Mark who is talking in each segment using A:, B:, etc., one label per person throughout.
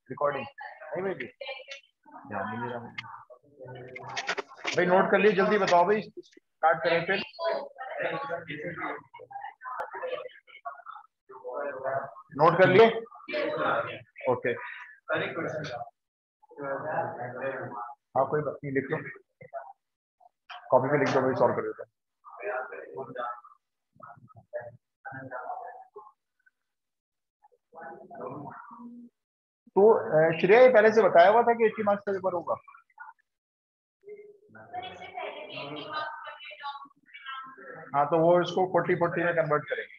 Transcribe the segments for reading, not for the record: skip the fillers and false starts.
A: Recording नहीं बेटी, ध्यान नहीं दे रहा भाई। नोट कर लिए, जल्दी बताओ भाई, स्टार्ट करें फिर। नोट कर लिए? ओके, हाँ कोई बात नहीं, लिख लो, कॉपी पे लिख दो भाई, सॉल्व कर देता हूँ। तो श्रेया ये पहले से बताया हुआ था कि 80 मार्क्स का पेपर होगा? हाँ तो वो इसको 40-40 में कन्वर्ट करेंगे,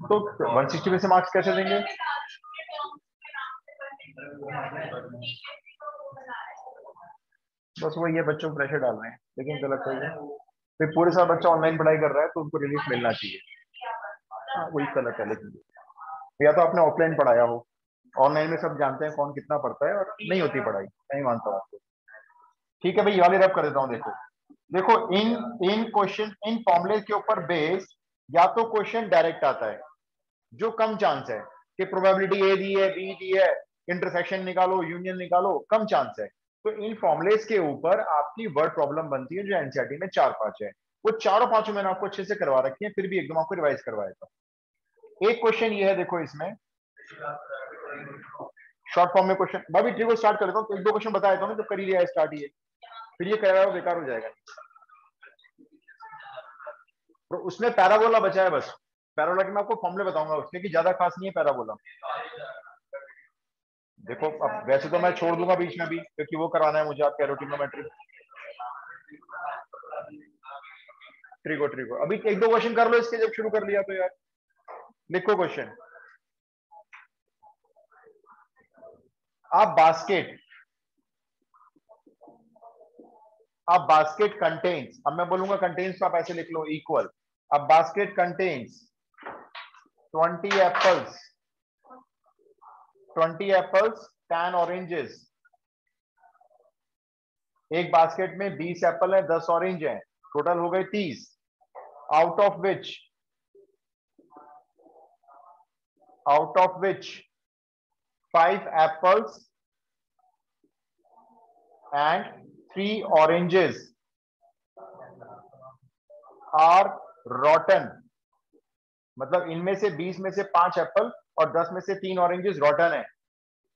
A: तो 160 में से मार्क्स कैसे देंगे? बस वही है, बच्चों को प्रेशर डाल रहे हैं, लेकिन गलत है। फिर पूरे साल बच्चा ऑनलाइन पढ़ाई कर रहा है तो उनको रिलीफ मिलना चाहिए। हाँ वही गलत है, लेकिन या तो आपने ऑफलाइन पढ़ाया हो, ऑनलाइन में सब जानते हैं कौन कितना पढ़ता है और नहीं होती पढ़ाई, नहीं मानता हूँ आपको। ठीक है भाई, वाले रब कर देता हूँ। देखो देखो, इन इन क्वेश्चन, इन फॉर्मुले के ऊपर बेस या तो क्वेश्चन डायरेक्ट आता है, जो कम चांस है कि प्रोबेबिलिटी ए दी है, बी दी है, इंटरसेक्शन निकालो, यूनियन निकालो, कम चांस है। तो इन फॉर्मुलेस के ऊपर आपकी वर्ड प्रॉब्लम बनती है जो एनसीईआरटी में 4-5 है। वो चारों पांचों मैंने आपको अच्छे से करवा रखी है, फिर भी एकदम आपको रिवाइज करवाया था। एक क्वेश्चन ये है, देखो इसमें शॉर्ट फॉर्म में क्वेश्चन, भाभी ठीक है स्टार्ट कर देता हूँ, एक दो क्वेश्चन बताया था ना, तो कर ही लिया है स्टार्ट, ये फिर ये कह रहा है बेकार हो जाएगा। तो उसमें पैराबोला बचा है बस, पैराबोला के मैं आपको फॉर्मूले बताऊंगा उसके, कि ज्यादा खास नहीं है पैराबोला। देखो अब वैसे तो मैं छोड़ दूंगा बीच में भी, क्योंकि वो करवाना है मुझे आपके एरोटिनोमेट्री, ट्रिगो ट्रिगो। अभी एक दो क्वेश्चन कर लो इसके, जब शुरू कर लिया तो यार। लिखो क्वेश्चन, आप बास्केट, अब बास्केट कंटेन्स, अब मैं बोलूंगा कंटेन्स तो आप ऐसे लिख लो इक्वल। अब basket contains 20 apples, 20 apples, 10 oranges. एक बास्केट में 20 एप्पल है, 10 ऑरेंज है, टोटल हो गए 30। Out of which 5 apples and 3 oranges are rotten. मतलब इनमें से 20 में से 5 एप्पल और 10 में से 3 ऑरेंजेस रॉटन है,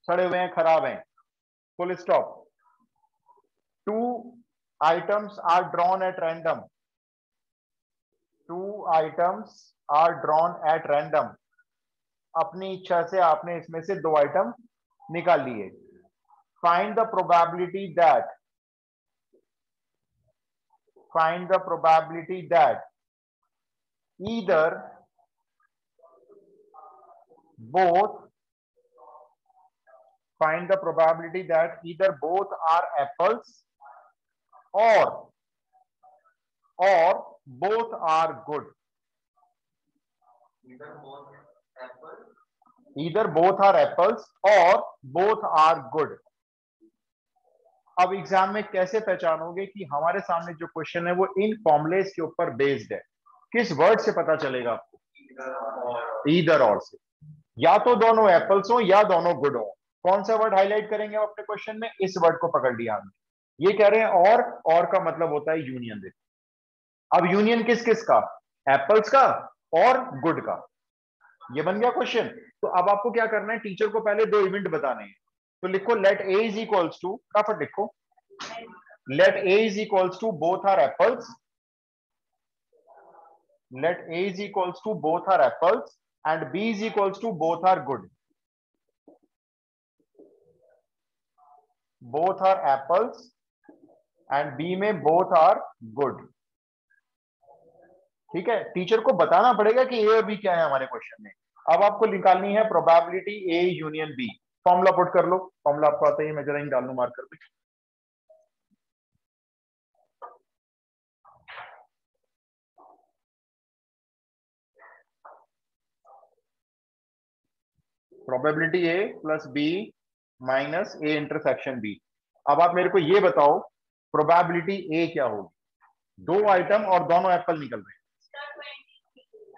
A: सड़े हुए हैं, खराब हैं, full stop. 2 items are drawn at random, 2 items are drawn at random। अपनी इच्छा से आपने इसमें से 2 आइटम निकाल लिए। Find the probability that either both are apples or both are good। either both are apples or both are good। अब exam में कैसे पहचानोगे कि हमारे सामने जो क्वेश्चन है वो इन फॉर्मुलेस के ऊपर बेस्ड है? किस वर्ड से पता चलेगा आपको? ईदर और से, या तो दोनों एप्पल्स हो या दोनों गुड हो। कौन सा वर्ड हाईलाइट करेंगे हम अपने क्वेश्चन में? इस वर्ड को पकड़ लिया हमने। ये कह रहे हैं और का मतलब होता है यूनियन। देखो अब यूनियन किस किस का? एप्पल्स का और गुड का। ये बन गया क्वेश्चन। तो अब आपको क्या करना है, टीचर को पहले 2 इवेंट बताने हैं। तो लिखो let A is equals to, फटाफट लिखो, let A is equals to both are apples, let a is equals to both are apples and b is equals to both are good। both are apples and b में both are good। ठीक है, teacher को बताना पड़ेगा कि ए और B क्या है हमारे क्वेश्चन में। अब आपको निकालनी है probability A union B. Formula put कर लो, फॉर्मूला आपको आता है, मैं जरा डाल लूं मार्कर पे। Probability A plus B minus A intersection B. अब आप मेरे को ये बताओ प्रोबेबिलिटी ए क्या होगी? 2 आइटम और दोनों एप्पल निकल रहे हैं।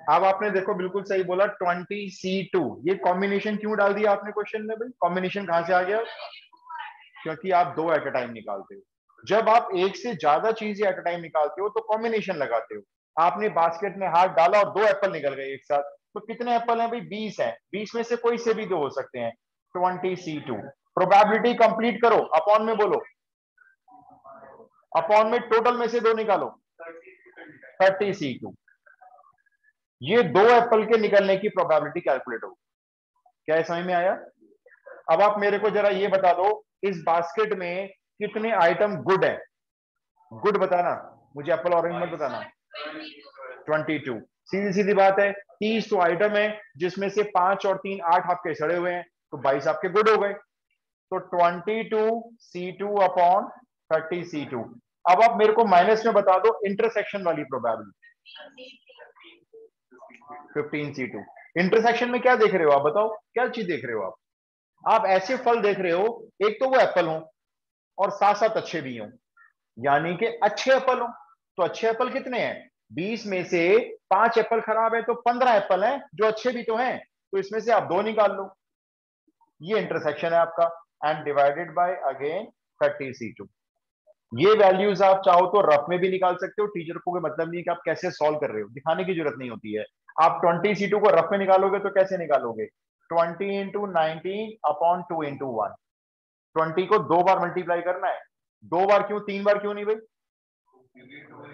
A: अब आपने देखो बिल्कुल सही बोला 20C2, ये कॉम्बिनेशन क्यों डाल दिया आपने क्वेश्चन में भाई? कॉम्बिनेशन कहां से आ गया? क्योंकि आप दो एट अ टाइम निकालते हो। जब आप एक से ज्यादा चीजें एट अ टाइम निकालते हो तो कॉम्बिनेशन लगाते हो। आपने बास्केट में हाथ डाला और दो एप्पल निकल गए एक साथ, तो कितने एप्पल हैं भाई? 20 है, 20 में से कोई से भी दो हो सकते हैं। 20C2 प्रोबेबिलिटी कंप्लीट करो, अपॉन में बोलो, अपॉन में टोटल में से दो निकालो, 30C2। ये दो एप्पल के निकलने की प्रोबेबिलिटी कैलकुलेट होगी। क्या ये समझ में आया? अब आप मेरे को जरा ये बता दो, इस बास्केट में कितने आइटम गुड है? गुड बताना, मुझे एप्पल ऑरेंज मत बताना। 22। सीधी सीधी बात है, 30 तो आइटम है जिसमें से 5 और 3 8 आपके सड़े हुए हैं, तो 22 आपके गुड हो गए। तो 22C2 अपॉन 30C2। अब आप मेरे को माइनस में बता दो इंटरसेक्शन वाली प्रोबेबिलिटी। 15C2। इंटरसेक्शन में क्या देख रहे हो आप? बताओ क्या चीज देख रहे हो आप ऐसे फल देख रहे हो, एक तो वो एप्पल हो और साथ साथ अच्छे भी हो, यानी कि अच्छे एप्पल हो। तो अच्छे एप्पल कितने हैं? 20 में से 5 एप्पल खराब है, तो 15 एप्पल हैं जो अच्छे भी तो हैं, तो इसमें से आप दो निकाल लो। ये इंटरसेक्शन है आपका, and divided by again 30C2। ये वैल्यूज आप चाहो तो रफ में भी निकाल सकते हो, टीचर को कोई मतलब नहीं है कि आप कैसे सॉल्व कर रहे हो, दिखाने की जरूरत नहीं होती है। आप 20C2 को रफ में निकालोगे तो कैसे निकालोगे? 20 × 19 अपॉन 2 × 1। 20 को दो बार मल्टीप्लाई करना है। दो बार क्यों, तीन बार क्यों नहीं भाई?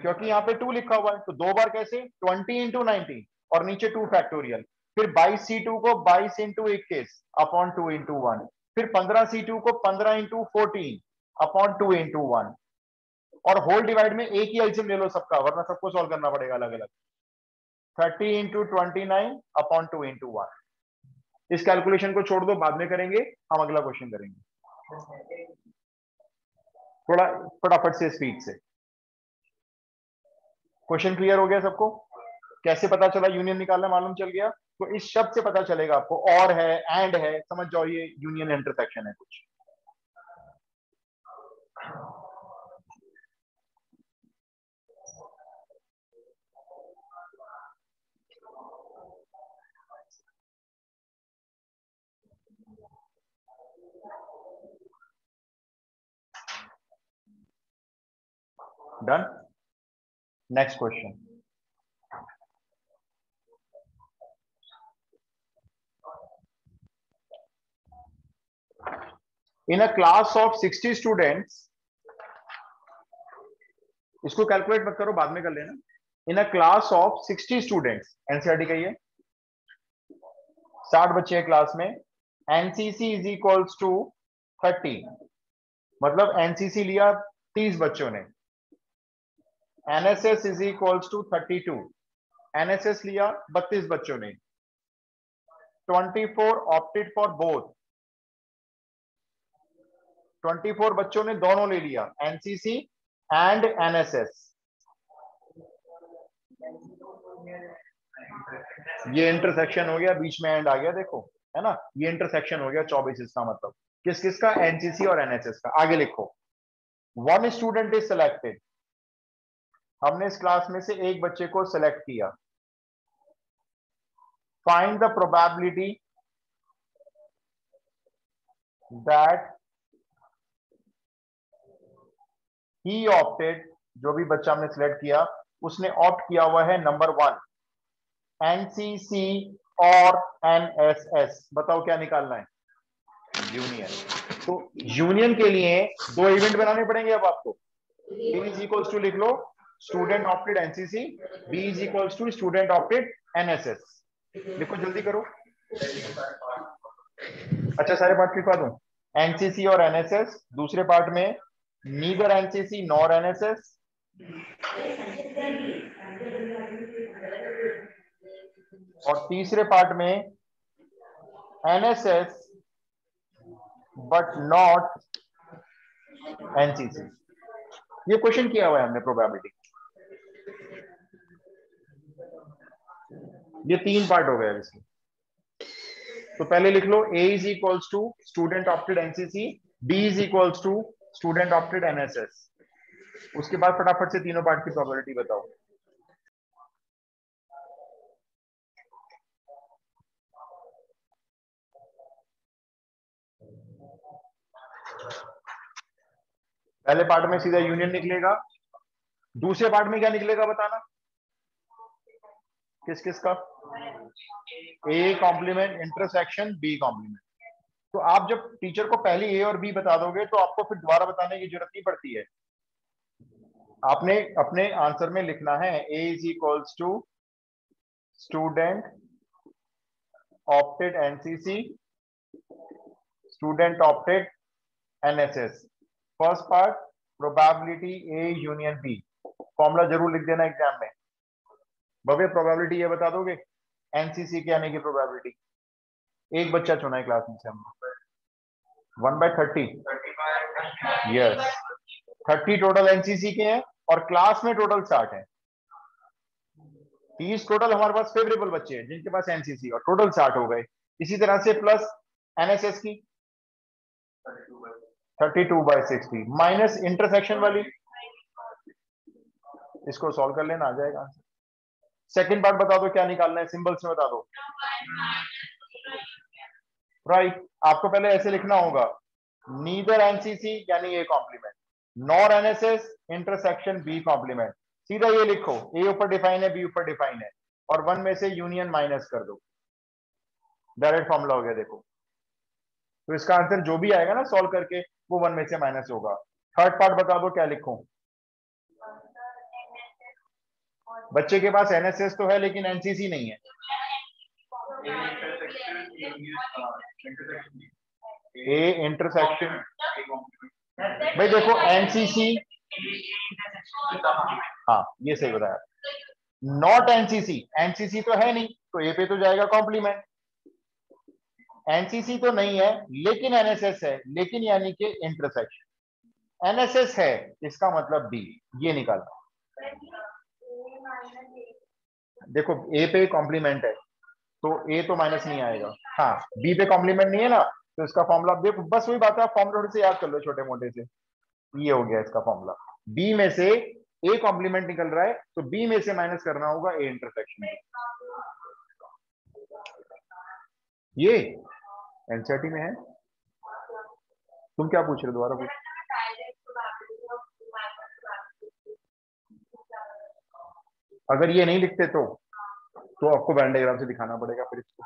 A: क्योंकि यहाँ पे 2 लिखा हुआ है, तो दो बार कैसे? 20 × 19 और नीचे 2 फैक्टोरियल। फिर 22C2 को 22 × 21 अपॉन 2 × 1। फिर 15C2 को 15 × 14 अपॉन 2 × 1। और होल डिवाइड में एक ही एलसीएम ले लो सबका, वरना सबको सॉल्व करना पड़ेगा अलग अलग। 30 × 29 अपॉन 2 × 1। इस कैलकुलेशन को छोड़ दो, बाद में करेंगे, हम अगला क्वेश्चन करेंगे। थोड़ा फटाफट से, स्पीड से। क्वेश्चन क्लियर हो गया सबको? कैसे पता चला यूनियन निकालना मालूम चल गया? तो इस शब्द से पता चलेगा आपको, और है, एंड है, समझ जाओ ये यूनियन इंटरसेक्शन है कुछ। Done. Next question. In a class of 60 students, इसको कैलकुलेट मत करो, बाद में कर लेना। In a class of 60 students, NCERT का ये 60 बच्चे हैं क्लास में। एनसीसी इज इक्वल्स टू 30, मतलब एनसीसी लिया 30 बच्चों ने। NSS is equals to 32, NSS लिया 32 बच्चों ने। 24 ऑप्टेड फॉर बोथ, 24 बच्चों ने दोनों ले लिया, एनसीसी एंड एनएसएस। ये इंटरसेक्शन हो गया, बीच में एंड आ गया, देखो है ना, ये इंटरसेक्शन हो गया 24, इसका मतलब किस किस का? एनसीसी और एनएसएस का। आगे लिखो, वन स्टूडेंट इज सिलेक्टेड, हमने इस क्लास में से एक बच्चे को सिलेक्ट किया। Find the probability that he opted, जो भी बच्चा हमने सिलेक्ट किया उसने ऑप्ट किया हुआ है नंबर 1, एनसीसी और एनएसएस। बताओ क्या निकालना है? यूनियन। तो यूनियन के लिए दो इवेंट बनाने पड़ेंगे अब आपको। ए इज इक्वल्स टू लिख लो student opted NCC, B is equals to student opted NSS. लिखो जल्दी करो। अच्छा सारे पार्ट लिखवा दूं, एनसीसी और एनएसएस। दूसरे पार्ट में नीदर एनसीसी नॉर एनएसएस। और तीसरे पार्ट में एनएसएस बट नॉट एनसीसी। ये क्वेश्चन किया हुआ है हमने प्रोबेबिलिटी। ये 3 पार्ट हो गए इसके। तो पहले लिख लो A is equals to student opted NCC, B is equals to student opted NSS. उसके बाद फटाफट से तीनों पार्ट की प्रोबेबिलिटी बताओ। पहले पार्ट में सीधा यूनियन निकलेगा, दूसरे पार्ट में क्या निकलेगा बताना, किस किस का, A complement intersection B complement. तो आप जब टीचर को पहले ए और बी बता दोगे तो आपको फिर दोबारा बताने की जरूरत नहीं पड़ती है। आपने अपने आंसर में लिखना है A is equals to student opted NCC, student opted NSS. First part probability A union B, formula जरूर लिख देना एग्जाम में। भव्य प्रोबेबिलिटी ये बता दोगे एनसीसी के आने की प्रोबेबिलिटी, एक बच्चा चुना है क्लास में से हमने, 1/30, यस 30 टोटल एनसीसी के हैं और क्लास में टोटल 60 है। 30 टोटल हमारे पास फेवरेबल बच्चे हैं जिनके पास एनसीसी, और टोटल 60 हो गए। इसी तरह से प्लस एनएसएस की 32/60 माइनस इंटरसेक्शन वाली, इसको सॉल्व कर लेना, आ जाएगा आंसर। सेकंड पार्ट बता दो क्या निकालना है, सिंबल्स में बता दो। राइट, आपको पहले ऐसे लिखना होगा, नीदर एनसीसी यानी A complement, nor NSS intersection B complement. सीधा ये लिखो, ए ऊपर डिफाइन है, बी ऊपर डिफाइन है, और वन में से यूनियन माइनस कर दो, डायरेक्ट फॉर्मूला हो गया। देखो तो इसका आंसर जो भी आएगा ना सॉल्व करके, वो वन में से माइनस होगा। थर्ड पार्ट बता दो क्या लिखूं। बच्चे के पास एनएसएस तो है लेकिन एनसीसी नहीं है। ए इंटरसेक्शन, भाई देखो एनसीसी, हाँ ये सही बताया। नॉट एनसीसी, एनसीसी तो है नहीं तो ए पे तो जाएगा कॉम्प्लीमेंट। एनसीसी तो नहीं है लेकिन एनएसएस है, लेकिन यानी कि इंटरसेक्शन। एनएसएस है इसका मतलब बी, ये निकालना। देखो ए पे कॉम्प्लीमेंट है तो ए तो माइनस नहीं आएगा, हाँ बी पे कॉम्प्लीमेंट नहीं है ना, तो इसका फॉर्मूला देखो, बस वही बात है, आप फॉर्मूला थोड़े से याद कर लो छोटे मोटे से। ये हो गया इसका फॉर्मूला, बी में से ए कॉम्प्लीमेंट निकल रहा है तो बी में से माइनस करना होगा ए इंटरसेक्शन। ये एनसीईआरटी में है। तुम क्या पूछ रहे हो, दोबारा पूछ। अगर ये नहीं लिखते तो आपको वेन डायग्राम से दिखाना पड़ेगा फिर इसको,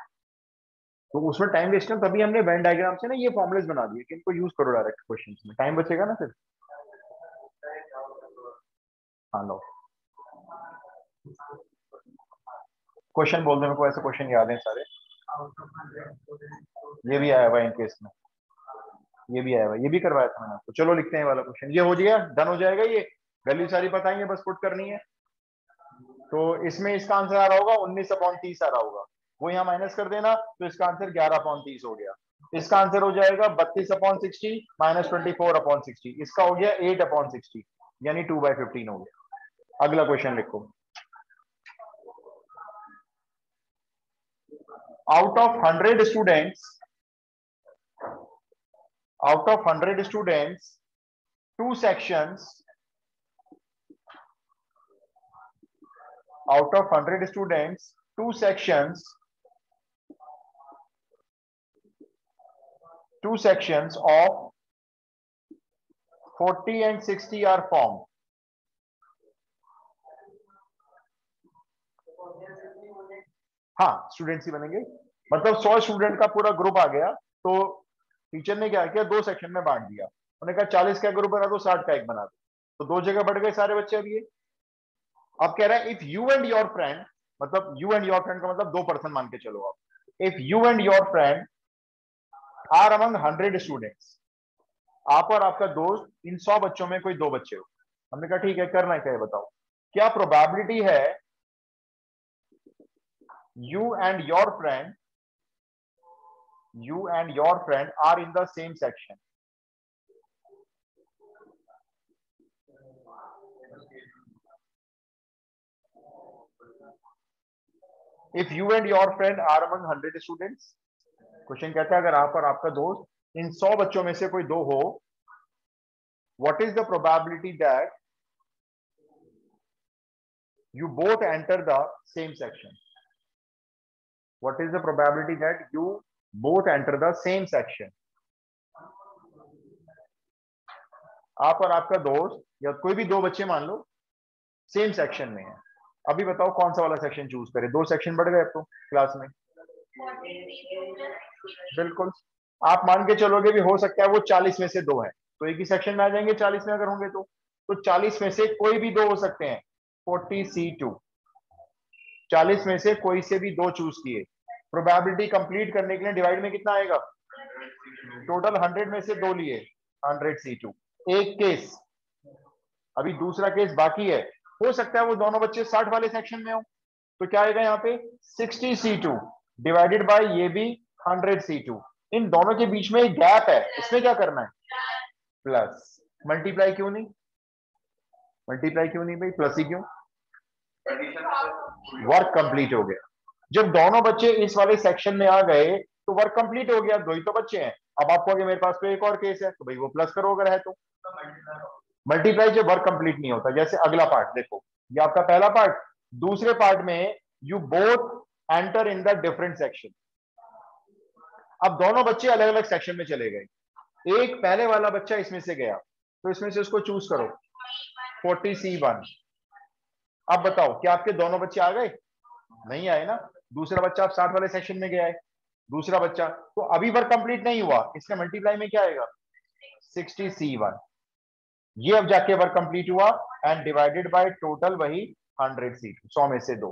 A: तो उसमें टाइम वेस्ट है, तभी हमने वेन डायग्राम से ना ये फॉर्मुलेस बना दिए कि इनको यूज करो डायरेक्ट क्वेश्चंस में, टाइम बचेगा ना फिर। हाँ लो क्वेश्चन बोल दो मेरे को, ऐसे क्वेश्चन याद हैं सारे। ये भी आया हुआ है इनकेस में, ये भी आया हुआ, ये भी करवाया था मैंने आपको। चलो लिखते हैं वाला क्वेश्चन, ये हो गया, डन हो जाएगा। ये वैल्यू सारी बताएंगे, बस पुट करनी है। तो इसमें इसका आंसर आ रहा होगा 19/30 आ रहा होगा, वो यहाँ माइनस कर देना, तो इसका आंसर 11/30 हो गया। इसका आंसर हो जाएगा 32/60 माइनस 24/60, इसका हो गया 8/60 यानी 2/15 हो गया। अगला क्वेश्चन लिखो, out of 100 students, out of 100 students, two sections, out of 100 students, two sections, two sections of 40 and 60 are formed. हाँ स्टूडेंट्स ही बनेंगे, मतलब 100 स्टूडेंट का पूरा ग्रुप आ गया, तो टीचर ने क्या किया, दो सेक्शन में बांट दिया। उन्होंने कहा 40 का ग्रुप बना दो, 60 का एक बना दो, तो दो जगह बढ़ गए सारे बच्चे। अब ये अब कह रहा है if you and your friend, मतलब यू एंड योर फ्रेंड का मतलब दो पर्सन मान के चलो आप, if you and your friend are among 100 students, आप और आपका दोस्त इन 100 बच्चों में कोई दो बच्चे हो। हमने कहा ठीक है, करना क्या है बताओ, क्या प्रोबेबिलिटी है you and your friend are in the same section? If you and your friend are among 100 students, question कहता है अगर आप और आपका दोस्त इन 100 बच्चों में से कोई दो हो, what is the probability that you both enter the same section? What is the probability that you both enter the same section? आप और आपका दोस्त या कोई भी दो बच्चे मान लो सेम सेक्शन में है, अभी बताओ कौन सा वाला सेक्शन चूज करें? दो सेक्शन बढ़ गए अब तो क्लास में। बिल्कुल, आप मान के चलोगे भी हो सकता है वो 40 में से दो है, तो एक ही सेक्शन में आ जाएंगे 40 में अगर होंगे तो 40 में से कोई भी दो हो सकते हैं। 40C2, 40 में से कोई से भी दो चूज किए, प्रोबेबिलिटी कंप्लीट करने के लिए डिवाइड में कितना आएगा? टोटल 100 में से दो लिए, 100C2। एक केस, अभी दूसरा केस बाकी है, हो सकता है वो दोनों बच्चे 60 वाले सेक्शन में हो, तो क्या आएगा यहाँ पे 60C2 डिवाइडेड बाय ये भी 100C2। इन दोनों के बीच में एक गैप है, इसमें क्या करना है? प्लस। मल्टीप्लाई क्यों नहीं? मल्टीप्लाई क्यों नहीं भाई, प्लस ही क्यों? वर्क कंप्लीट हो गया। जब दोनों बच्चे इस वाले सेक्शन में आ गए तो वर्क कंप्लीट हो गया, दो ही तो बच्चे हैं। अब आपको आगे मेरे पास तो एक और केस है, तो भाई वो प्लस करो अगर है तो। मल्टीप्लाई जब वर्क कंप्लीट नहीं होता, जैसे अगला पार्ट देखो, ये आपका पहला पार्ट, दूसरे पार्ट में you both enter in the different section. अब दोनों बच्चे अलग अलग सेक्शन में चले गए, एक पहले वाला बच्चा इसमें से गया, तो इसमें से उसको चूज करो 40C1। अब बताओ क्या आपके दोनों बच्चे आ गए? नहीं आए ना। दूसरा बच्चा आप 60 वाले सेक्शन में गया है, दूसरा बच्चा, तो अभी वर्क कंप्लीट नहीं हुआ, इसका मल्टीप्लाई में क्या आएगा? 60C1। ये अब जाके वर्क कंप्लीट हुआ एंड डिवाइडेड बाय टोटल वही 100C2, 100 में से दो।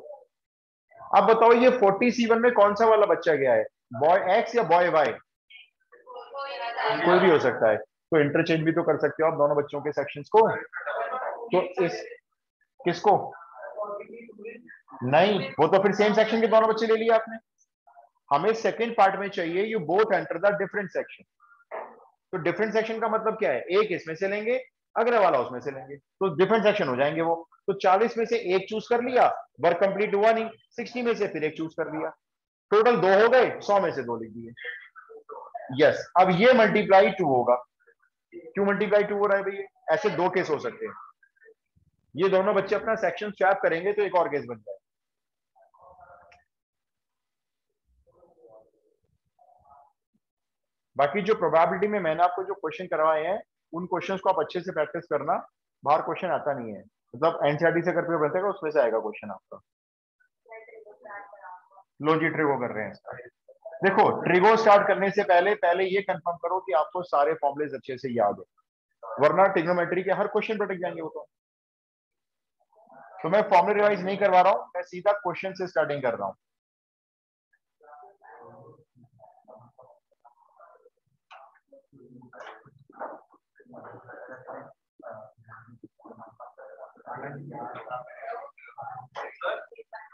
A: अब बताओ ये 40C1 में कौन सा वाला बच्चा गया है, बॉय एक्स या बॉय वाई? कोई भी हो सकता है, तो इंटरचेंज भी तो कर सकते हो आप दोनों बच्चों के सेक्शंस को। तो इस किसको? नहीं, वो तो फिर सेम सेक्शन के दोनों बच्चे ले लिए आपने। हमें सेकंड पार्ट में चाहिए you both enter the different section. तो डिफरेंट सेक्शन का मतलब क्या है? एक इसमें से लेंगे, अगले वाला उसमें से लेंगे, तो डिफरेंट सेक्शन हो जाएंगे वो। तो 40 में से एक चूज कर लिया, वर्क कंप्लीट हुआ नहीं, 60 में से फिर एक चूज कर लिया, टोटल दो हो गए, 100 में से दो लिख दिए। यस, अब ये मल्टीप्लाई 2 होगा। क्यों मल्टीप्लाई 2 हो रहा है भैया? ऐसे दो केस हो सकते हैं, ये दोनों बच्चे अपना सेक्शन स्वैप करेंगे तो एक और केस बन जाए। बाकी जो प्रोबेबिलिटी में मैंने आपको जो क्वेश्चन करवाए हैं, उन क्वेश्चंस को आप अच्छे से प्रैक्टिस करना, बाहर क्वेश्चन आता नहीं है, मतलब एनसीईआरटी से करके बनता है, उसमें से आएगा क्वेश्चन आपका। लो जी ट्रिगो कर रहे हैं इसका। देखो, ट्रिगो स्टार्ट करने से पहले पहले ये कंफर्म करो कि आपको सारे फॉर्मुलेज अच्छे से याद है, वरना ट्रिग्नोमेट्री के हर क्वेश्चन पर टिक जाएंगे वो तो मैं फॉर्मुले रिवाइज नहीं करवा रहा हूं, मैं सीधा क्वेश्चन से स्टार्टिंग कर रहा हूं।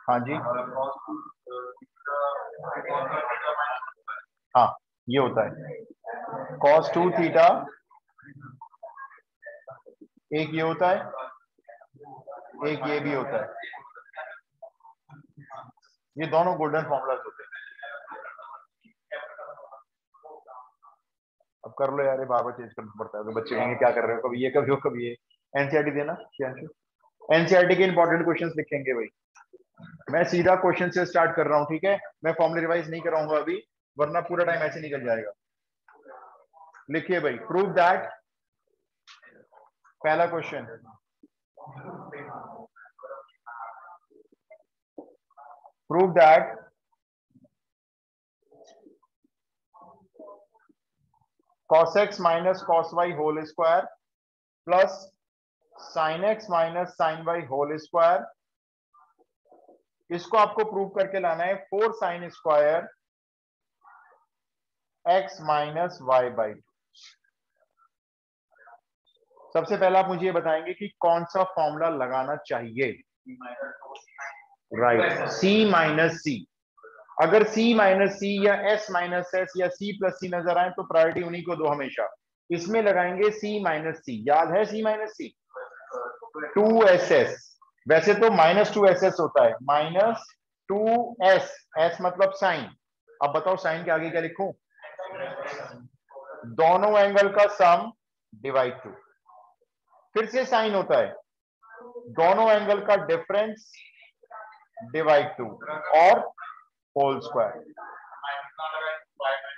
A: हाँ जी, हाँ ये होता है cos 2 थीटा, एक ये होता है, एक ये भी होता है, ये दोनों गोल्डन फॉर्मूलाज होते हैं। अब कर लो यार, ये बार बार चेंज करना पड़ता है, तो बच्चे कहेंगे क्या कर रहे हो, कभी ये कभी वो कभी ये। एनसीईआरटी देना, एनसीईआरटी के इंपॉर्टेंट क्वेश्चंस लिखेंगे भाई। मैं सीधा क्वेश्चन से स्टार्ट कर रहा हूं, ठीक है, मैं फॉर्मूला रिवाइज नहीं कराऊंगा अभी, वरना पूरा टाइम ऐसे निकल जाएगा। लिखिए भाई, प्रूव दैट, पहला question, prove that cos x minus cos y whole square plus sin x minus sin y whole square, इसको आपको प्रूव करके लाना है 4 sin square x minus y by 2। सबसे पहले आप मुझे ये बताएंगे कि कौन सा फॉर्मूला लगाना चाहिए? राइट, c माइनस सी। अगर c माइनस सी या s माइनस एस या c प्लस सी नजर आए तो प्रायोरिटी उन्हीं को दो हमेशा। इसमें लगाएंगे c माइनस सी, याद है c माइनस सी 2ss, वैसे तो -2ss होता है, -2s, s मतलब साइन। अब बताओ साइन के आगे क्या लिखूं? दोनों एंगल का सम डिवाइड 2, फिर से साइन होता है, दोनों एंगल का डिफरेंस डिवाइड 2 और होल स्क्वायर,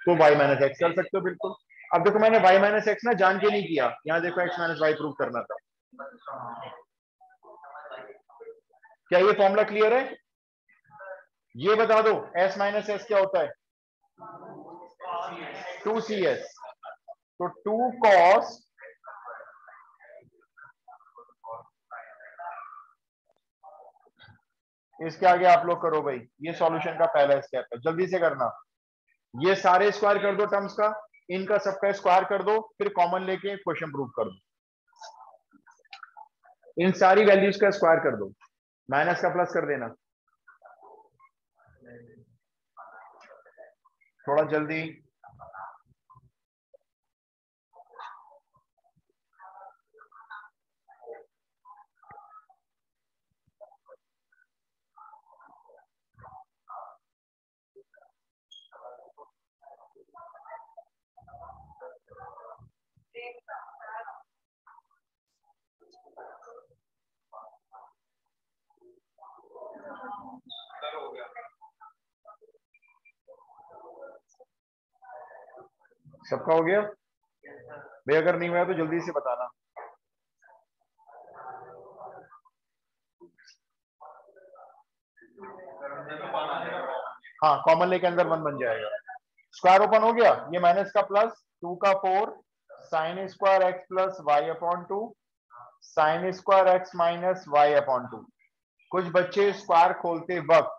A: तो y माइनस एक्स कर सकते हो बिल्कुल। अब देखो मैंने y माइनस एक्स ना जान के नहीं किया, यहाँ देखो x माइनस वाई प्रूव करना था। क्या ये फॉर्मूला क्लियर है? ये बता दो s माइनस एस क्या होता है? 2cs। तो 2 cos इसके आगे आप लोग करो भाई, ये सॉल्यूशन का पहला स्टेप है, जल्दी से करना। ये सारे स्क्वायर कर दो टर्म्स का, इनका सबका स्क्वायर कर दो, फिर कॉमन लेके क्वेश्चन प्रूव कर दो। इन सारी वैल्यूज का स्क्वायर कर दो, माइनस का प्लस कर देना, थोड़ा जल्दी। सबका हो गया भाई? अगर नहीं हुआ तो जल्दी से बताना। हाँ, कॉमन लेके अंदर 1 बन जाएगा। स्क्वायर ओपन हो गया, ये माइनस का प्लस, 2 का 4 sine square x plus y upon 2 sine square x minus y upon 2। कुछ बच्चे स्क्वायर खोलते वक्त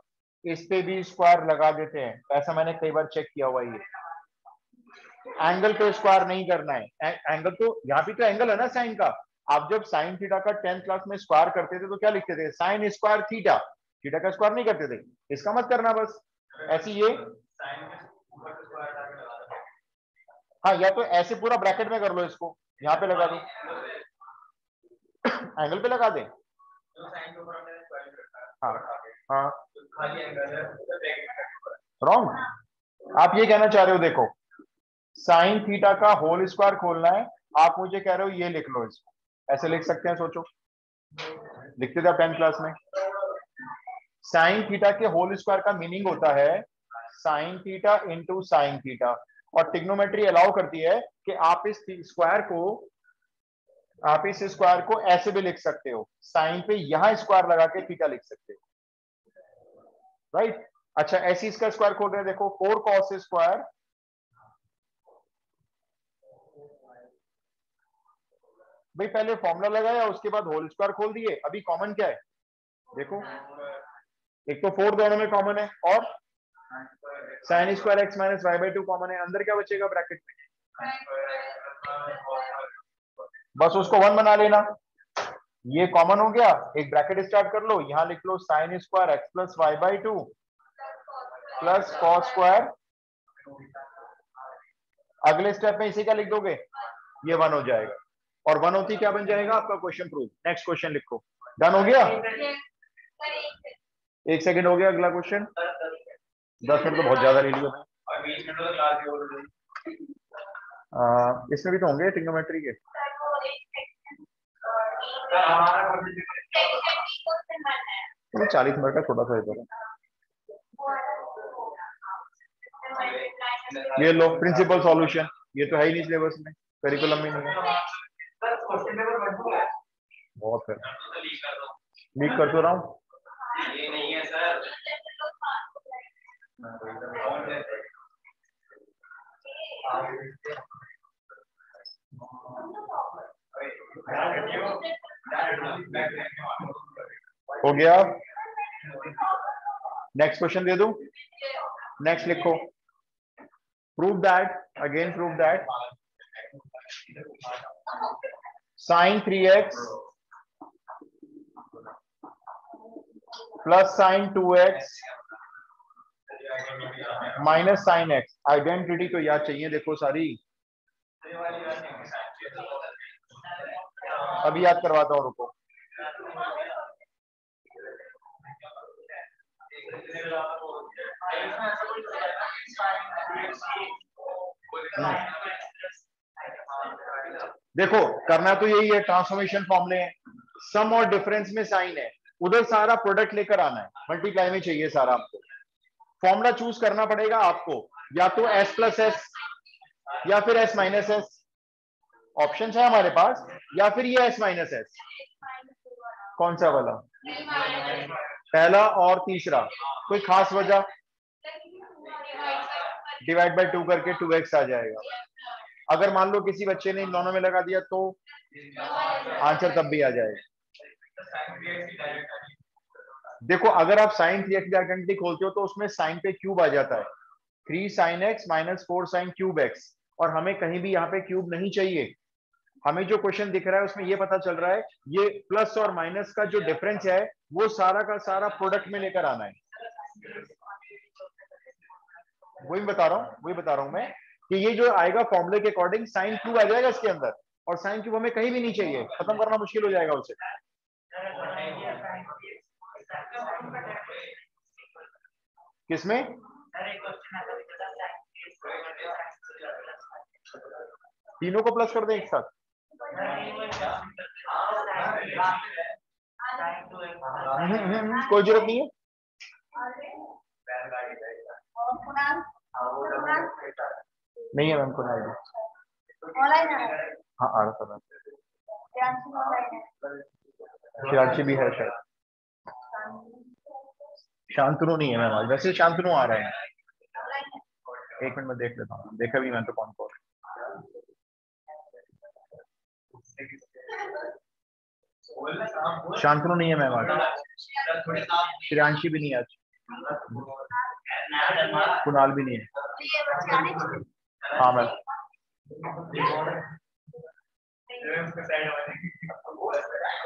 A: इस पे भी स्क्वायर लगा देते हैं, ऐसा मैंने कई बार चेक किया हुआ। ये एंगल पे स्क्वायर नहीं करना है, एंगल तो यहाँ पे तो एंगल है ना साइन का। आप जब साइन थीटा का 10th क्लास में स्क्वायर करते थे तो क्या लिखते थे? साइन स्क्वायर थीटा, थीटा का स्क्वायर नहीं करते थे। इसका मत करना बस ऐसी ये, हाँ, या तो ऐसे पूरा ब्रैकेट में कर लो, इसको यहाँ पे लगा दो, एंगल पे लगा दे। हाँ हाँ, रॉन्ग। आप ये कहना चाह रहे हो, देखो साइन थीटा का होल स्क्वायर खोलना है, आप मुझे कह रहे हो ये लिख लो, इसको ऐसे लिख सकते हैं, सोचो लिखते थे आप 10th क्लास में। साइन थीटा के होल स्क्वायर का मीनिंग होता है sine theta into sine theta, और ट्रिग्नोमेट्री अलाउ करती है कि आप इस स्क्वायर को ऐसे भी लिख सकते हो, साइन पे यहां स्क्वायर लगा के थीटा लिख सकते हो, राइट। अच्छा, ऐसे इसका स्क्वायर खोल रहे हैं, देखो 4 cos स्क्वायर भाई, पहले फॉर्मूला लगाया उसके बाद होल स्क्वायर खोल दिए। अभी कॉमन क्या है देखो, एक तो 4 दोनों में कॉमन है, और sine square x minus y by 2 common है, अंदर क्या बचेगा ब्रैकेट में? बस उसको 1 बना लेना, ये कॉमन हो गया, एक ब्रैकेट स्टार्ट कर लो, यहां लिख लो sine square x plus y by 2 plus cos square. अगले स्टेप में इसी का लिख दोगे, ये 1 हो जाएगा, और 1 होती क्या बन जाएगा आपका क्वेश्चन प्रूफ। नेक्स्ट क्वेश्चन लिखो, डन हो गया? 1 सेकंड हो गया, अगला क्वेश्चन। 10 मिनट तो बहुत ज्यादा ले लिया। इसमें भी तो होंगे ट्रिग्नोमेट्री के। तो 40 मिनट का छोटा सा पेपर है। ये लो प्रिंसिपल सॉल्यूशन, ये तो है ही नहीं सिलेबस में, करिकुलम में नहीं है। बहुत है, लीक कर तो रहा हूँ। हो गया, नेक्स्ट क्वेश्चन दे दूं? नेक्स्ट लिखो, prove that, again prove that sine 3x plus sine 2x minus sine x। Identity तो याद चाहिए, देखो सारी अभी याद करवाता हूं, रुको। देखो करना तो यही है, ट्रांसफॉर्मेशन फॉर्मूले हैं, सम और डिफरेंस में साइन है, उधर सारा प्रोडक्ट लेकर आना है, मल्टीप्लाई में चाहिए सारा आपको। फॉर्मूला चूज करना पड़ेगा आपको, या तो s प्लस एस, या फिर एस माइनस एस, ऑप्शन है हमारे पास, या फिर ये एस माइनस एस। कौन सा वाला? पहला और तीसरा। कोई खास वजह? डिवाइड बाय 2 करके 2x आ जाएगा। अगर मान लो किसी बच्चे ने इन दोनों में लगा दिया तो आंसर तब भी आ जाएगा। देखो अगर आप साइन 3x की आइडेंटिटी खोलते हो तो उसमें साइन पे क्यूब आ जाता है, 3 sin x minus 4 sin cube x, और हमें कहीं भी यहाँ पे क्यूब नहीं चाहिए। हमें जो क्वेश्चन दिख रहा है उसमें ये पता चल रहा है ये प्लस और माइनस का जो डिफरेंस है वो सारा का सारा प्रोडक्ट में लेकर आना है। वही बता रहा हूं मैं कि ये जो आएगा फॉर्मूले के अकॉर्डिंग साइन क्यूब आ जाएगा इसके अंदर, और साइन क्यूब हमें कहीं भी नहीं चाहिए, खत्म करना मुश्किल हो जाएगा उसे। किसमें? तीनों को प्लस कर दें एक साथ? कोई जरूरत नहीं है। नहीं है मैम को नहीं। हाँ आ रहा था मैम, शिरांशी भी है शायद। शांतनु नहीं है मैम आज, वैसे शांतनु आ रहा है। एक मिनट में देख लेता हूँ, देखा भी मैं तो कौन कौन। शांतनु नहीं है मैम आज, शिरांशी भी नहीं है आज, कुणाल भी नहीं है। हाँ मैम।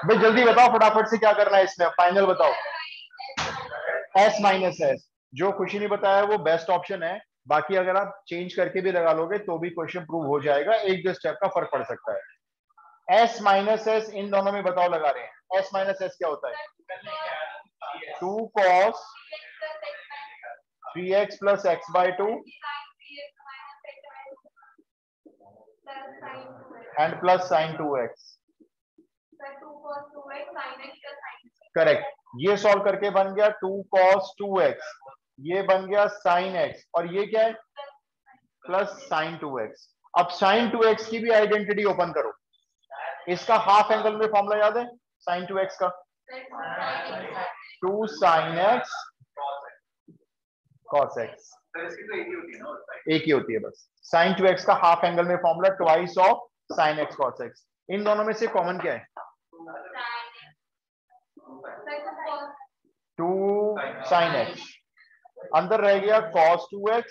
A: भाई जल्दी बताओ फटाफट से क्या करना है इसमें, फाइनल बताओ। एस माइनस एस, जो खुशी ने बताया वो बेस्ट ऑप्शन है, बाकी अगर आप चेंज करके भी लगा लोगे तो भी क्वेश्चन प्रूव हो जाएगा, एक दो स्टेप का फर्क पड़ सकता है। एस माइनस एस इन दोनों में बताओ लगा रहे हैं। एस माइनस एस क्या होता है? 2 cos 3x plus x by 2 and plus sine 2x। Correct, ये सॉल्व करके बन गया 2 cos 2x, ये बन गया sin x, और ये क्या है? Plus sin 2x। अब sin 2x की भी आइडेंटिटी ओपन करो। इसका हाफ एंगल में फॉर्मूला याद है sin 2x का? 2 sin x cos x। एक ही होती है बस। sin 2x का हाफ एंगल में formula twice of sin x cos x। इन दोनों में से कॉमन क्या है? 2 sin x, अंदर रह गया cos 2x।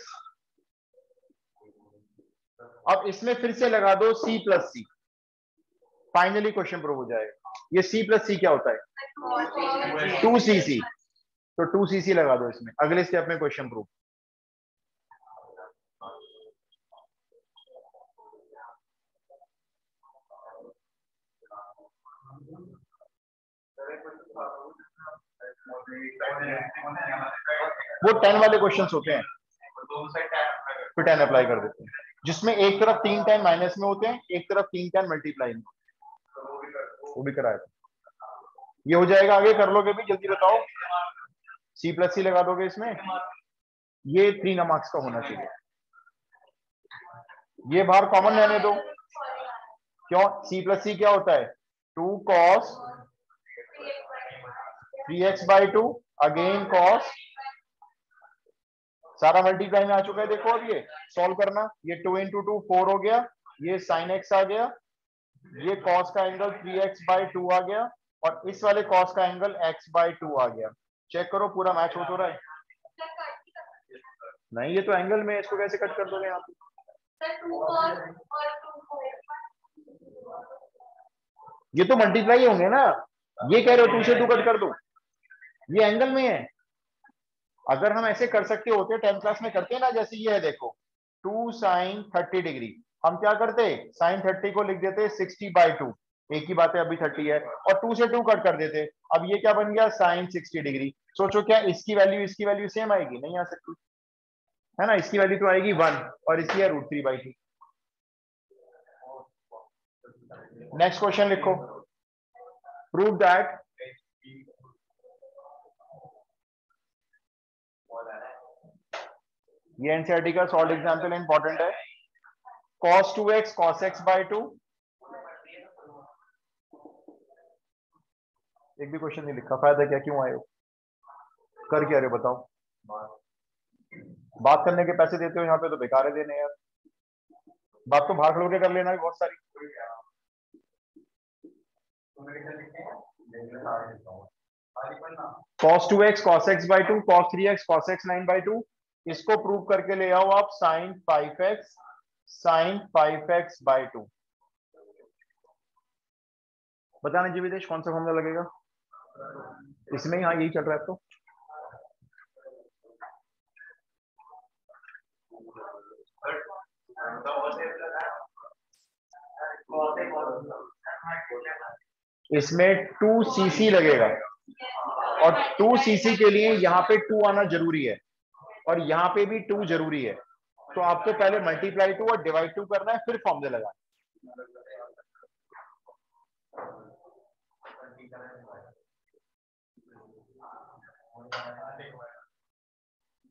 A: अब इसमें फिर से लगा दो c प्लस सी, फाइनली क्वेश्चन प्रूव हो जाएगा। ये c प्लस सी क्या होता है? 2cc, तो 2cc लगा दो इसमें, अगले स्टेप में क्वेश्चन प्रूव। वो 10 वाले क्वेश्चंस होते हैं, फिर 10 अप्लाई कर देते हैं, जिसमें एक तरफ 3 10 माइनस में होते हैं, एक तरफ 3 10 मल्टीप्लाई में, वो भी कराया था। ये हो जाएगा, आगे कर लोगे भी, जल्दी बताओ। सी प्लस सी लगा दोगे इसमें, ये 3 मार्क्स का होना चाहिए। ये बाहर कॉमन रहने दो, क्यों? सी प्लस सी क्या होता है? 2 cos 3x by 2 again cos, सारा मल्टीप्लाई में आ चुका है। देखो अब ये सॉल्व करना, ये 2 इंटू 2 4 हो गया, ये sin x आ गया, ये cos का एंगल 3x बाई 2 आ गया, और इस वाले cos का एंगल x बाई 2 आ गया। चेक करो पूरा मैच हो तो रहा है? नहीं, ये तो एंगल में, इसको कैसे कट कर दोगे यहाँ पे? ये तो मल्टीप्लाई होंगे ना, ये कह रहे हो 2 से 2 कट कर दो, ये एंगल में है। अगर हम ऐसे कर सकते होते 10th क्लास में करते हैं ना, जैसे ये है देखो 2 sin 30 डिग्री, हम क्या करते sin 30 को लिख देते 60 बाई 2, एक ही बात है, अभी 30 है, और 2 से 2 कट कर देते। अब ये क्या बन गया? sin 60 degree. सोचो क्या इसकी वैल्यू सेम आएगी? नहीं आ सकती है ना, इसकी वैल्यू तो आएगी 1 और इसकी है √3/2। नेक्स्ट क्वेश्चन लिखो, प्रूव दैट ये एनसीईआरटी का सॉल्व एग्जाम्पल इंपॉर्टेंट है। cos 2x cos x by 2। एक भी क्वेश्चन नहीं लिखा, फायदा क्या, क्यों आए हो, कर क्या रहे हो बताओ। बात करने के पैसे देते हो यहाँ पे तो बेकार है देने यार, बात तो बाहर खड़ो के कर लेना है बहुत सारी। cos 2x cos x by 2 cos 3x cos x 9 by 2, इसको प्रूव करके ले आओ आप sin 5x by 2। बताना जी विदेश कौन सा फॉर्मूला लगेगा इसमें, हाँ यही चल रहा है तो। इसमें 2cc लगेगा और 2cc के लिए यहाँ पे 2 आना जरूरी है और यहाँ पे भी 2 जरूरी है, तो आपको पहले मल्टीप्लाई 2 और डिवाइड 2 करना है, फिर फॉर्मूले लगाना।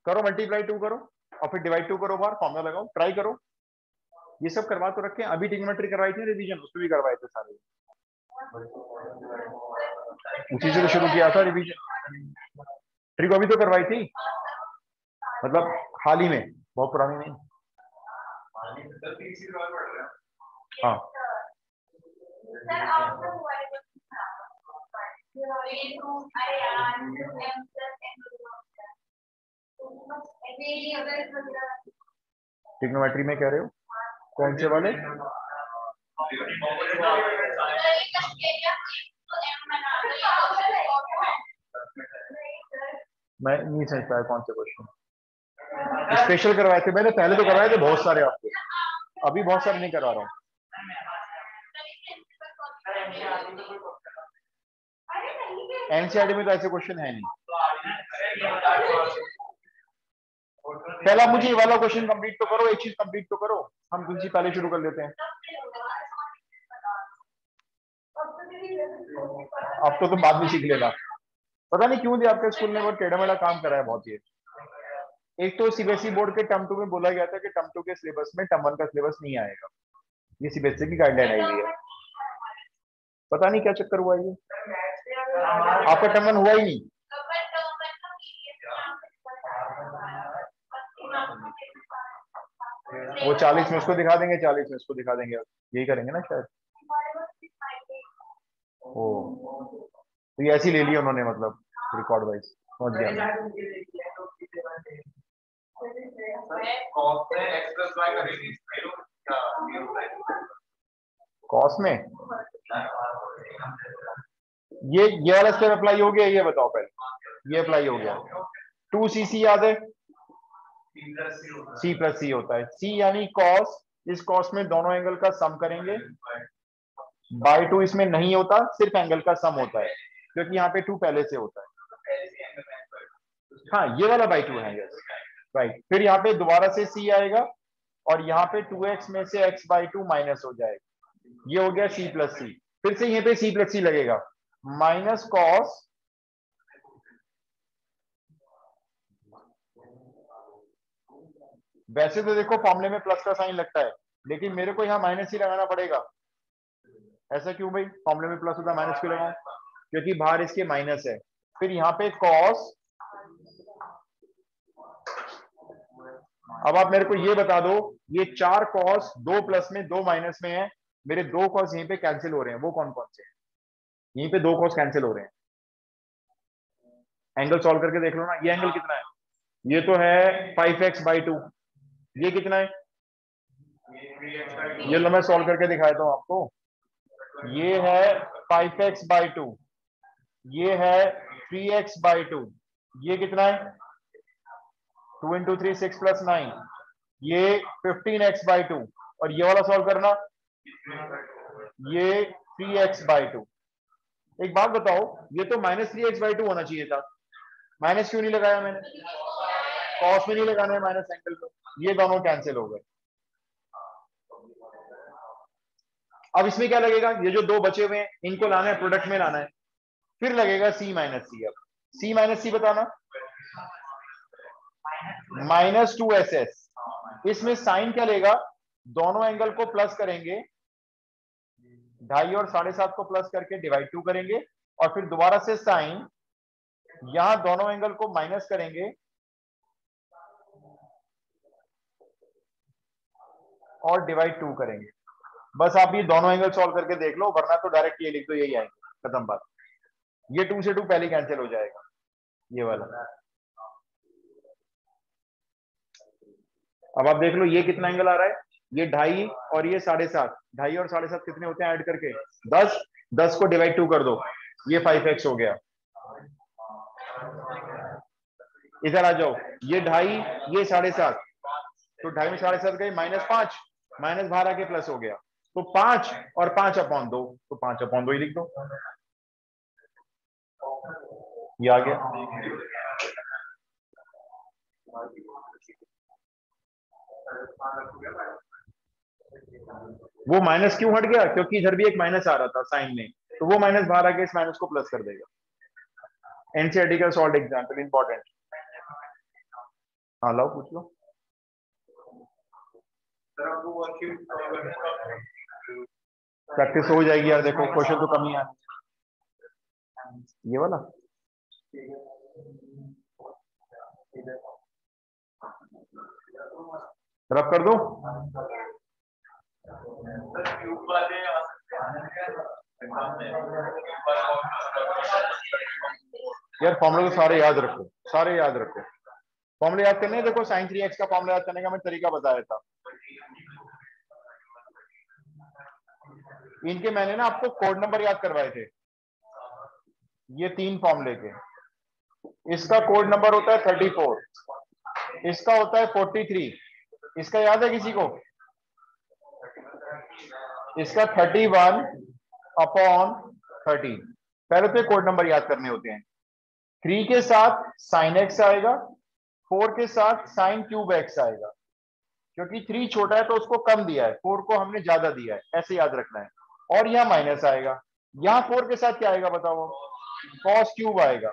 A: करो मल्टीप्लाई 2 करो और फिर डिवाइड 2 करो, बाहर फॉर्मूला लगाओ, ट्राई करो। ये सब करवा तो रखे, अभी ट्रिग्नोमेट्री करवाई थी रिवीजन, उसमें भी करवाए थे सारे, उसी से तो शुरू किया था रिवीजन। ट्रिक अभी तो करवाई थी, मतलब हाल ही में, बहुत पुरानी नहीं। हाँ ट्रिग्नोमेट्री में कह रहे हो कौन से वाले? मैं नहीं समझ पाया कौन से क्वेश्चन। स्पेशल करवाए थे मैंने, पहले तो करवाए थे बहुत सारे आपको, अभी बहुत सारे नहीं करवा रहा हूँ। एनसीईआरटी में तो ऐसे क्वेश्चन है नहीं। पहला मुझे ये वाला क्वेश्चन कंप्लीट तो करो, एक चीज कंप्लीट तो करो, हम कुछ पहले शुरू कर लेते हैं। अब तो तुम बाद में सीख लेना। पता नहीं क्यों आपके स्कूल ने वो टेढ़ा मेढ़ा काम करा है बहुत। ये एक तो सीबीएसई बोर्ड के टर्म 2 में बोला गया था कि टर्म 2 के सिलेबस में टर्म 1 का सिलेबस नहीं आएगा, ये सीबीएसई की गाइडलाइन आई हुई है। पता नहीं क्या चक्कर हुआ, ये आपका टर्म 1 हुआ ही नहीं। वो 40 में उसको दिखा देंगे, 40 में उसको दिखा देंगे, यही करेंगे ना शायद। ओ तो ये ऐसी ले लिया उन्होंने, मतलब रिकॉर्ड वाइज समझ गया। कॉस में ये वाला स्टेप अप्लाई हो गया, ये बताओ पहले, ये अप्लाई हो गया। 2cc याद है, c प्लस सी होता है, c यानी कॉस, इस कॉस में दोनों एंगल का सम करेंगे, बाय 2 इसमें नहीं होता, सिर्फ एंगल का सम होता है क्योंकि यहाँ पे 2 पहले से होता है। हाँ ये वाला बाय 2 है, यस राइट। फिर यहाँ पे दोबारा से c आएगा और यहाँ पे 2x में से x बाई 2 माइनस हो जाएगा, ये हो गया c प्लस सी। फिर से यहाँ पे c प्लस सी लगेगा, माइनस कॉस वैसे तो देखो फॉर्मूले में प्लस का साइन लगता है, लेकिन मेरे को यहाँ माइनस ही लगाना पड़ेगा। ऐसा क्यों भाई, फॉर्मूले में प्लस होता है माइनस क्यों लगाऊं, क्योंकि बाहर इसके माइनस है। फिर यहाँ पे कॉस, अब आप मेरे को ये बता दो, ये 4 कॉस 2 प्लस में 2 माइनस में है, मेरे 2 कॉस यहीं पे कैंसिल हो रहे हैं, वो कौन कौन से हैं? यहीं पे 2 कॉस कैंसिल हो रहे हैं। एंगल सॉल्व करके देख लो ना, ये एंगल कितना है, ये तो है 5x बाई 2, ये कितना है, ये लो मैं सॉल्व करके दिखाता हूं आपको, ये है 5x बाई 2, ये है 3x बाई 2, ये कितना है 2 इंटू 3 6 प्लस 9, ये 15x बाई 2, और ये वाला सॉल्व करना, ये 3x बाई 2। एक बात बताओ, ये तो -3x बाई 2 होना चाहिए था, माइनस क्यों नहीं लगाया मैंने, कॉस में नहीं लगाना है माइनस एंगल को, ये दोनों कैंसिल हो गए। अब इसमें क्या लगेगा, ये जो 2 बचे हुए हैं इनको लाना है, प्रोडक्ट में लाना है, फिर लगेगा c माइनस सी। अब c माइनस सी बताना, -2ss, इसमें साइन क्या लेगा, दोनों एंगल को प्लस करेंगे, 2.5 और 7.5 को प्लस करके डिवाइड 2 करेंगे, और फिर दोबारा से साइन, यहां दोनों एंगल को माइनस करेंगे और डिवाइड 2 करेंगे। बस आप ये दोनों एंगल सॉल्व करके देख लो, वरना तो डायरेक्ट ये लिख दो, यही आएंगे, खत्म बात। ये 2 से 2 पहले कैंसिल हो जाएगा, ये वाला। अब आप देख लो ये कितना एंगल आ रहा है, ये 2.5 और ये 7.5, 2.5 और 7.5 कितने होते हैं ऐड करके 10, 10 को डिवाइड 2 कर दो, ये 5x हो गया। इधर आ जाओ, ये 2.5 ये 7.5, तो 2.5 में 7.5 गए -5, माइनस बाहर आके प्लस हो गया, तो 5 और 5/2, तो 5/2 ही लिख दो, ये आ गया। वो माइनस क्यों हट गया, क्योंकि इधर भी एक माइनस आ रहा था साइन में, तो वो माइनस बाहर आके इस माइनस को प्लस कर देगा। एनसीईआरटी का सॉल्व एग्जांपल इंपॉर्टेंट। हाँ लाओ पूछ लो। प्रैक्टिस हो जाएगी यार, देखो क्वेश्चन तो कम ही आने, ये वाला रब कर दो। यार फॉर्मूले तो सारे याद रखो, सारे याद रखो, फॉर्मूले याद करने हैं। देखो sin 3x का फॉर्मूला याद करने का मैं तरीका बताया था, इनके मैंने ना आपको कोड नंबर याद करवाए थे, ये 3 फॉर्मूले के। इसका कोड नंबर होता है 34, इसका होता है 43, इसका याद है किसी को? इसका 31/30। पहले तो कोड नंबर याद करने होते हैं। 3 के साथ sin x आएगा, 4 के साथ sin क्यूब x आएगा, क्योंकि 3 छोटा है तो उसको कम दिया है, 4 को हमने ज्यादा दिया है, ऐसे याद रखना है। और यहां माइनस आएगा, यहां 4 के साथ क्या आएगा बताओ, cos क्यूब आएगा,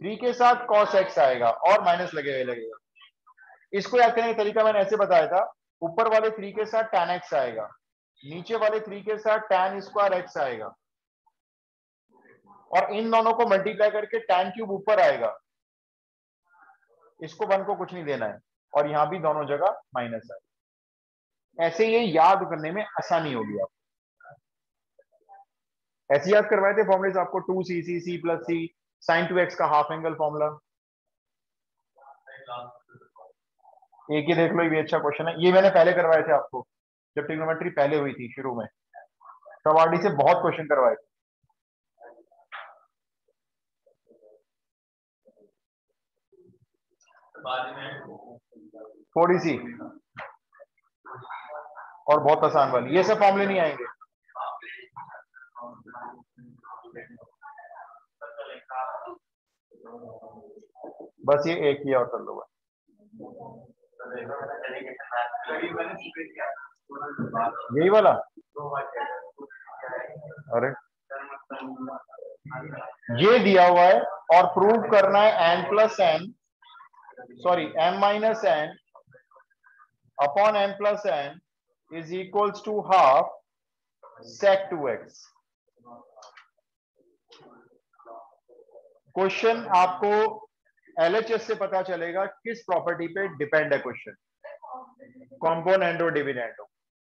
A: 3 के साथ cos x आएगा, और माइनस लगेगा। इसको याद करने का तरीका मैंने ऐसे बताया था, ऊपर वाले 3 के साथ tan x आएगा, नीचे वाले 3 के साथ tan स्क्वायर x आएगा, और इन दोनों को मल्टीप्लाई करके tan क्यूब ऊपर आएगा, इसको 1 को कुछ नहीं देना है, और यहां भी दोनों जगह माइनस आएगा। ऐसे ये याद करने में आसानी होगी आपको। ऐसे याद करवाए थे फॉर्मूले आपको, 2c c plus c sin 2x का हाफ एंगल फॉर्मूला। एक ही देख लो, ये भी अच्छा क्वेश्चन है, ये मैंने पहले करवाए थे आपको जब ट्रिग्नोमेट्री पहले हुई थी शुरू में, तब आरडी से बहुत क्वेश्चन करवाए थे। थोड़ी सी और बहुत आसान वाली, ये सब फॉर्मूले नहीं आएंगे। बस ये एक ही और कर लो, यही वाला। अरे ये दिया हुआ है और प्रूव करना है n plus n, sorry m minus n upon m plus n is equals to half sec 2x। Question आपको एलएचएस से पता चलेगा किस प्रॉपर्टी पे डिपेंड है क्वेश्चन, कॉम्पोनेंटो डिविडेंडो।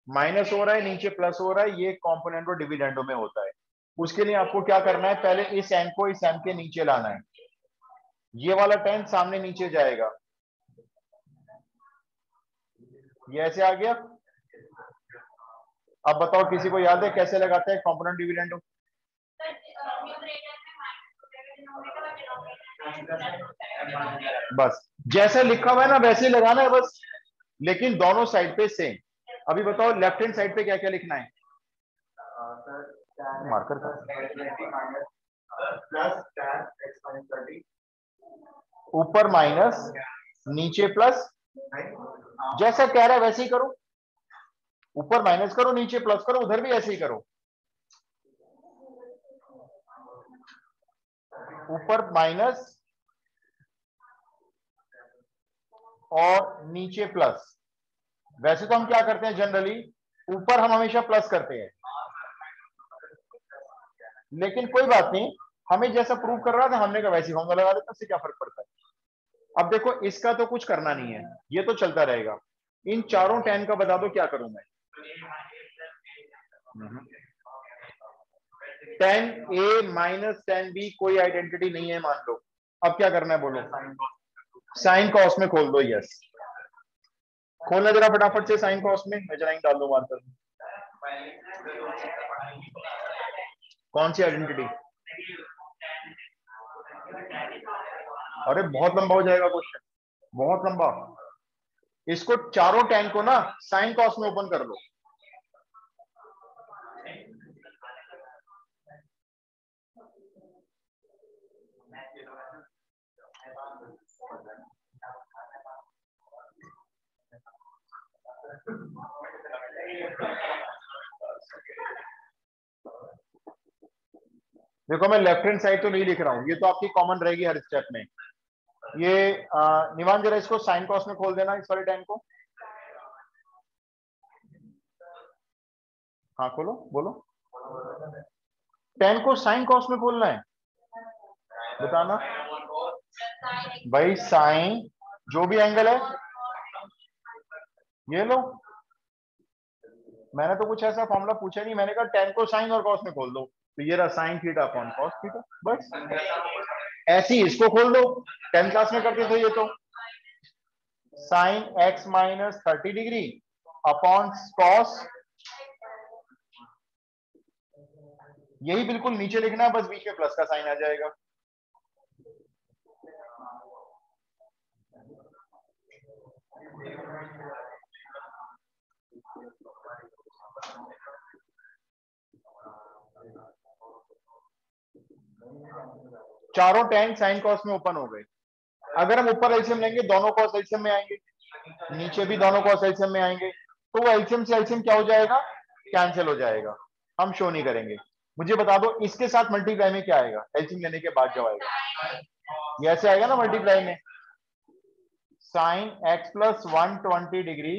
A: माइनस हो रहा है, नीचे प्लस हो रहा है, ये कॉम्पोनेंटो डिविडेंडो में होता है। उसके लिए आपको क्या करना है, पहले इस एन को इस एन के नीचे लाना है, ये वाला 10 सामने नीचे जाएगा, ये ऐसे आ गया। अब बताओ किसी को याद है कैसे लगाते हैं कॉम्पोनेंट डिविडेंडो? बस जैसे लिखा हुआ है ना वैसे ही लगाना है बस, लेकिन दोनों साइड पे सेम। अभी बताओ लेफ्ट हैंड साइड पे क्या क्या लिखना है, मार्कर का ऊपर माइनस नीचे प्लस, जैसा कह रहा है वैसे ही करो, ऊपर माइनस करो नीचे प्लस करो, उधर भी ऐसे ही करो, ऊपर माइनस और नीचे प्लस, वैसे तो हम क्या करते हैं जनरली, ऊपर हम हमेशा प्लस करते हैं, लेकिन कोई बात नहीं, हमें जैसा प्रूव कर रहा था हमने कहा वैसे फॉर्मूला लगा देता, इससे क्या फर्क पड़ता है। अब देखो इसका तो कुछ करना नहीं है, ये तो चलता रहेगा। इन चारों tan का बता दो क्या करूं मैं। tan A minus tan B कोई आइडेंटिटी नहीं है मान लो। अब क्या करना है बोलो, साइन कॉस में खोल दो। यस, खोलना जरा फटाफट से साइन कॉस में, मैं जरा डाल दो मार्कर। कौन सी आइडेंटिटी? अरे बहुत लंबा हो जाएगा क्वेश्चन, बहुत लंबा। इसको चारों tan को ना साइन कॉस में ओपन कर लो। देखो मैं लेफ्ट हैंड साइड तो नहीं लिख रहा हूं, ये तो आपकी कॉमन रहेगी हर स्टेप में। ये निवान जरा इसको साइन कॉस में खोल देना, इस वाले tan को। हाँ खोलो, बोलो। tan को साइन कॉस में खोलना है, बताना भाई। साइन जो भी एंगल है, ये लो। मैंने तो कुछ ऐसा फॉर्मूला पूछा नहीं, मैंने कहा tan को साइन और कॉस में खोल दो, तो ये रहा sine theta upon cos theta, बस। ऐसे ही इसको खोल दो, 10th क्लास में करते थे ये तो। Sine x minus 30 degree upon cos, यही बिल्कुल नीचे लिखना है, बस बीच में प्लस का साइन आ जाएगा। चारों tan साइन कॉस में ओपन हो गए। अगर हम ऊपर एलसीएम लेंगे, दोनों कॉस एलसीएम में आएंगे, नीचे भी दोनों कॉस एलसीएम में आएंगे, तो वो एलसीएम से एलसीएम क्या हो जाएगा, कैंसिल हो जाएगा। हम शो नहीं करेंगे। मुझे बता दो इसके साथ मल्टीप्लाई में क्या आएगा, एलसीएम लेने के बाद जो आएगा, ये ऐसे आएगा ना मल्टीप्लाई में, sine x plus 120 degree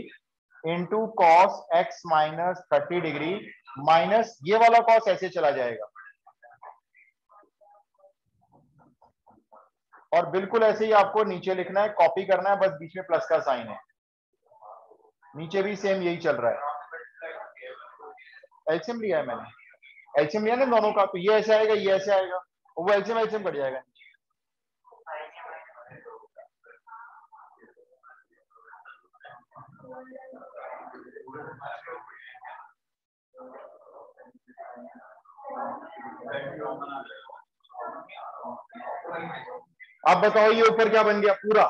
A: into cos x minus 30 degree minus ये वाला कॉस ऐसे चला जाएगा, और बिल्कुल ऐसे ही आपको नीचे लिखना है, कॉपी करना है, बस बीच में प्लस का साइन है। नीचे भी सेम यही चल रहा है। एलसीएम लिया है मैंने, एलसीएम लिया ना दोनों का, तो ये ऐसे आएगा, ये ऐसे आएगा, वो एलसीएम एलसीएम कट जाएगा। अब बताओ ये ऊपर क्या बन गया पूरा,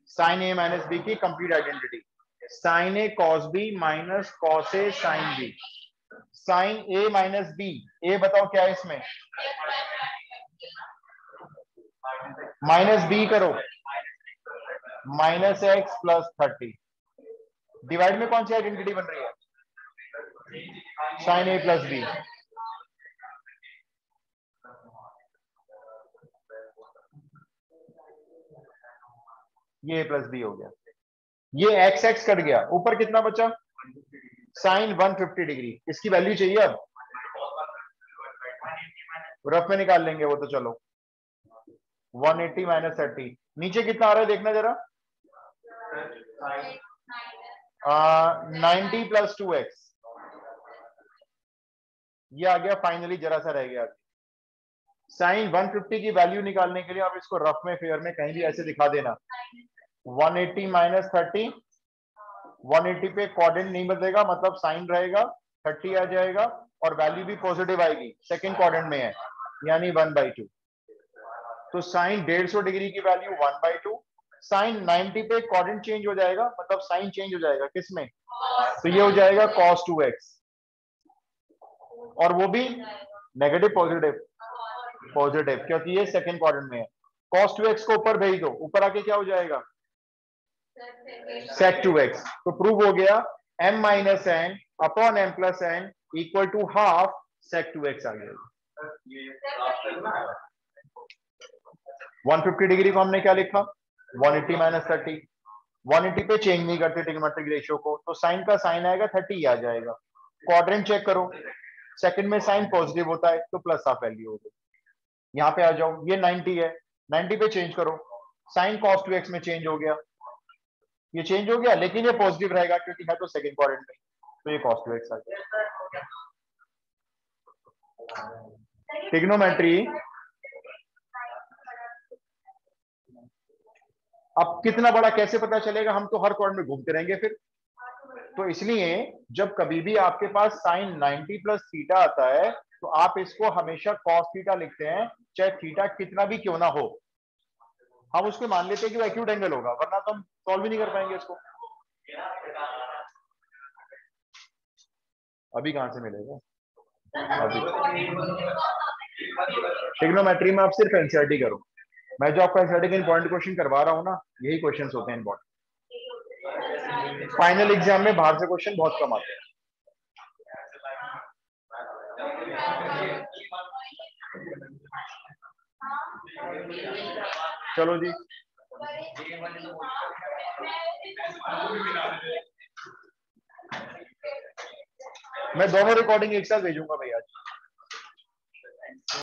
A: साइन ए माइनस बी की complete identity, sign A cos B minus cos A sine B, sign A minus B, ए बताओ क्या है इसमें, माइनस बी करो, माइनस एक्स प्लस 30, डिवाइड में कौन सी आइडेंटिटी बन रही है, साइन ए प्लस बी। ये a प्लस बी हो गया, ये एक्स एक्स कट गया, ऊपर कितना बचा, साइन 150 डिग्री, इसकी वैल्यू चाहिए अब, रफ में निकाल लेंगे वो तो, चलो 180 माइनस 30, नीचे कितना आ रहा है देखना जरा, 90 प्लस 2x, ये आ गया फाइनली, जरा सा रह गया। साइन 150 की वैल्यू निकालने के लिए आप इसको रफ में फेयर में कहीं भी ऐसे दिखा देना, 180 माइनस 30, 180 पे क्वाड्रेंट नहीं बदलेगा, मतलब साइन रहेगा, 30 आ जाएगा, और वैल्यू भी पॉजिटिव आएगी, सेकंड क्वाड्रेंट में है, यानी 1/2। तो साइन 150 डिग्री की वैल्यू 1/2, साइन 90 पे क्वाड्रेंट चेंज हो जाएगा, मतलब साइन चेंज हो जाएगा किसमें, तो ये हो जाएगा cos 2x, और वो भी नेगेटिव पॉजिटिव, पॉजिटिव क्योंकि ये सेकंड क्वाड्रेंट में है। cos 2x को ऊपर भेज दो, ऊपर आके क्या हो जाएगा, sec 2x, तो प्रूव हो गया m minus n upon m plus n equal to half sec 2x आ गया। 150 डिग्री को हमने क्या लिखा, 180 माइनस 30, 180 पे चेंज नहीं करते ट्रिग्नोमेट्रिक रेशियो को, तो साइन का साइन आएगा 30 आ जाएगा। क्वाड्रेंट चेक करो, सेकंड में साइन पॉजिटिव होता है तो प्लस हाफ वैल्यू हो गई। यहाँ पे आ जाओ, ये 90 है, 90 पे चेंज करो, साइन cos 2x में चेंज हो गया, ये चेंज हो गया, लेकिन ये पॉजिटिव रहेगा क्योंकि है तो सेकंड क्वाड्रेंट में, तो ये cos 2x आ गया। ट्रिग्नोमेट्री अब कितना बड़ा कैसे पता चलेगा, हम तो हर क्वाड्रेंट में घूमते रहेंगे फिर। तो इसलिए जब कभी भी आपके पास साइन 90 प्लस थीटा आता है तो आप इसको हमेशा cos थीटा लिखते हैं, चाहे थीटा कितना भी क्यों ना हो। हम उसको मान लेते हैं कि वो एक्यूट एंगल होगा, वरना तो हम सॉल्व ही नहीं कर पाएंगे इसको। अभी कहां से मिलेगा अभी? ट्रिग्नोमेट्री में आप सिर्फ एनसीईआरटी करो, मैं जो आपको एनसीईआरटी के इंपॉर्टेंट क्वेश्चन करवा रहा हूँ ना, यही क्वेश्चंस होते हैं इंपॉर्टेंट। फाइनल एग्जाम में बाहर से क्वेश्चन बहुत कम आते हैं। चलो जी, मैं दोनों रिकॉर्डिंग एक साथ भेजूंगा भैया।